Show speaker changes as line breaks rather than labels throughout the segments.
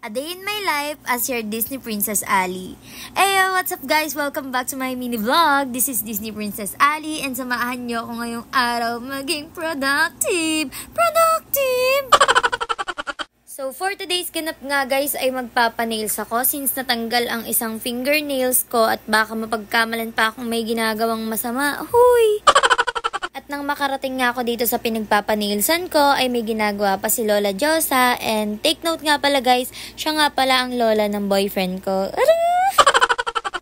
A day in my life as your Disney Princess Ali. Hey, what's up guys? Welcome back to my mini vlog. This is Disney Princess Ali and samahan nyo ako ngayong araw maging productive. So for today's ganap nga guys ay magpapanails ako since natanggal ang isang fingernails ko at baka mapagkamalan pa akong may ginagawang masama. Huy! At nang makarating nga ako dito sa pinagpapanailsan ko ay may ginagawa pa si Lola Josa. And take note nga pala guys, siya nga pala ang lola ng boyfriend ko.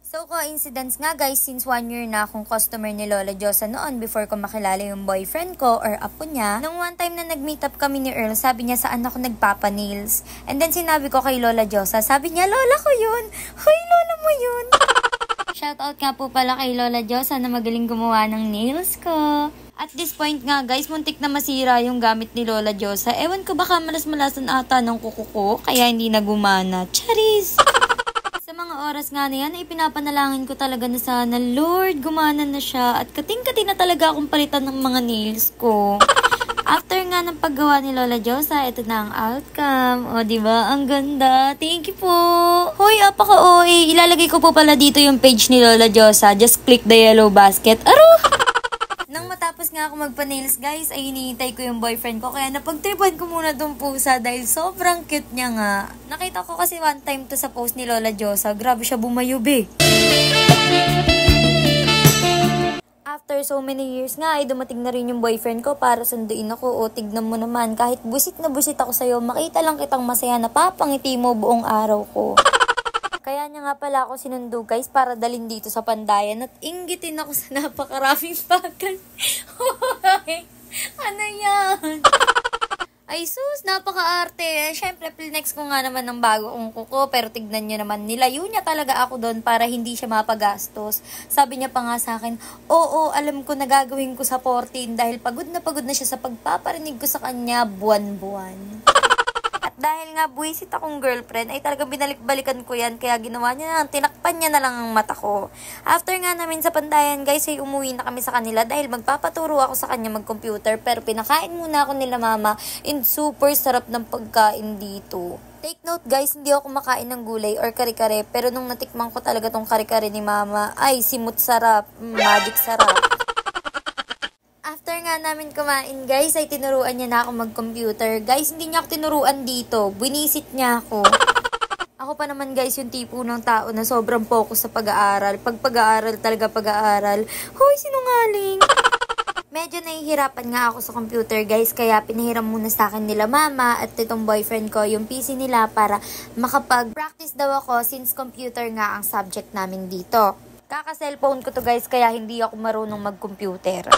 So coincidence nga guys, since 1 year na akong customer ni Lola Josa noon before ko makilala yung boyfriend ko or apo niya. Nung one time na nag-meet up kami ni Earl, sabi niya saan ako nagpapanails. And then sinabi ko kay Lola Josa, sabi niya, lola ko yun. Hoy, lola mo yun. Shoutout nga po pala kay Lola Josa na magaling gumawa ng nails ko. At this point nga guys, muntik na masira yung gamit ni Lola Josa. Ewan ko baka malas-malasan ata ng kuko ko, kaya hindi na gumana. Charis! Sa mga oras nga na yan, ay pinapanalangin ko talaga na sana, Lord, gumana na siya. At kating-kating na talaga akong palitan ng mga nails ko. After nga ng paggawa ni Lola Josa, ito na ang outcome. O, diba? Ang ganda. Thank you po. Hoy, apaka-OA. Ilalagay ko po pala dito yung page ni Lola Josa. Just click the yellow basket. Aro! Nang matapos nga ako magpa-nails guys, ay hinihintay ko yung boyfriend ko. Kaya napagtripan ko muna tong pusa dahil sobrang cute niya nga. Nakita ko kasi one time to sa post ni Lola Josa. Grabe siya bumayog eh. After so many years nga ay dumating na rin yung boyfriend ko para sunduin ako. O tignan mo naman, kahit busit na busit ako sa'yo, makita lang kitang masaya, napapangiti mo buong araw ko. Kaya niya nga pala ako sinundo guys para dalhin dito sa Pandayan at inggitin ako sa napakaraming bagay. Ano yan? Ay sus, napaka-arte. Siyempre, next ko nga naman ng bago kong kuko pero tignan niyo naman, nilayo niya talaga ako doon para hindi siya mapagastos. Sabi niya pa nga sa akin, oo, alam ko na gagawin ko sa 14 dahil pagod na siya sa pagpaparinig ko sa kanya buwan-buwan. Dahil nga buwisit akong girlfriend, ay talagang binalik-balikan ko yan. Kaya ginawa niya na, tinakpan niya na lang ang mata ko. After nga namin sa Pandayan, guys, ay umuwi na kami sa kanila dahil magpapaturo ako sa kanya mag-computer. Pero pinakain muna ako nila mama and super sarap ng pagkain dito. Take note guys, hindi ako kumakain ng gulay or kare-kare. Pero nung natikman ko talaga tong kare-kare ni mama, ay simut sarap, magic sarap. After nga namin kumain guys, ay tinuruan niya na ako mag-computer. Guys, hindi niya ako tinuruan dito. Binisit niya ako. Ako pa naman guys, yung tipo ng tao na sobrang focus sa pag-aaral. Pag pag-aaral talaga pag-aaral. Hoy, sinungaling! Medyo nahihirapan nga ako sa computer guys, kaya pinahiram muna sa akin nila mama at itong boyfriend ko yung PC nila para makapag-practice daw ako since computer nga ang subject namin dito. Kaka-cellphone ko to guys, kaya hindi ako marunong mag-computer.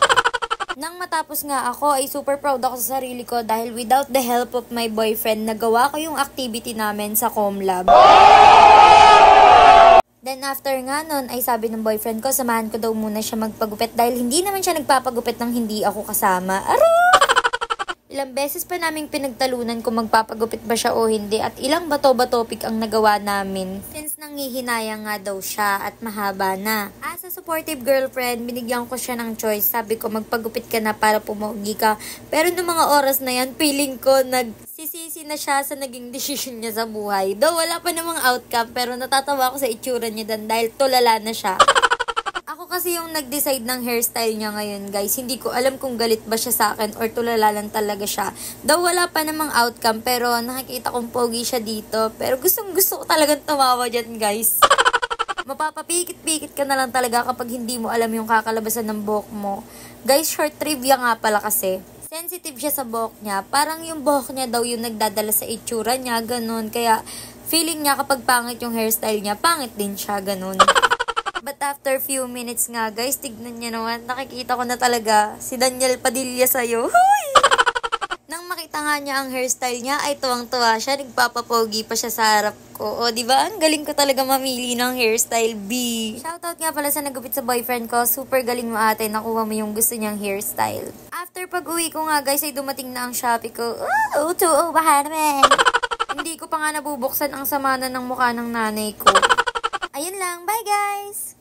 Nang matapos nga ako ay super proud ako sa sarili ko dahil without the help of my boyfriend, nagawa ko yung activity namin sa ComLab. Then after nga nun ay sabi ng boyfriend ko, samahan ko daw muna siya magpagupit dahil hindi naman siya nagpapagupit nang hindi ako kasama. Aro! Ilang beses pa naming pinagtalunan kung magpapagupit ba siya o hindi at ilang bato-batopik ang nagawa namin since nanghihinayang nga daw siya at mahaba na. As a supportive girlfriend, binigyan ko siya ng choice. Sabi ko magpagupit ka na para pumaugi ka. Pero noong mga oras na yan, feeling ko nagsisisi na siya sa naging decision niya sa buhay. Though wala pa namang outcome pero natatawa ko sa itsura niya dan dahil tulala na siya. Ako kasi yung nag-decide ng hairstyle niya ngayon guys. Hindi ko alam kung galit ba siya sa akin or tulala lang talaga siya. Daw wala pa namang outcome pero nakikita kong pogi siya dito. Pero gustong gusto ko talagang tumawa dyan guys. Mapapapikit-pikit ka na lang talaga kapag hindi mo alam yung kakalabasan ng buhok mo. Guys, short trivia nga pala kasi. Sensitive siya sa buhok niya. Parang yung buhok niya daw yung nagdadala sa itsura niya, ganun. Kaya feeling niya kapag pangit yung hairstyle niya, pangit din siya, ganun. But after few minutes nga guys, tignan niya naman, nakikita ko na talaga si Daniel Padilla sa'yo. Hoy! Nang makita nga niya ang hairstyle niya, ay tuwang-tuwa siya, nagpapapogi pa siya sa harap ko. O diba, ang galing ko talaga mamili ng hairstyle B. Shoutout nga pala sa nagupit sa boyfriend ko, super galing mo ate, nakuha mo yung gusto niyang hairstyle. After pag-uwi ko nga guys, ay dumating na ang Shopee ko. Bahan naman. Hindi ko pa nga nabubuksan ang samana ng mukha ng nanay ko. Ayun lang, bye guys!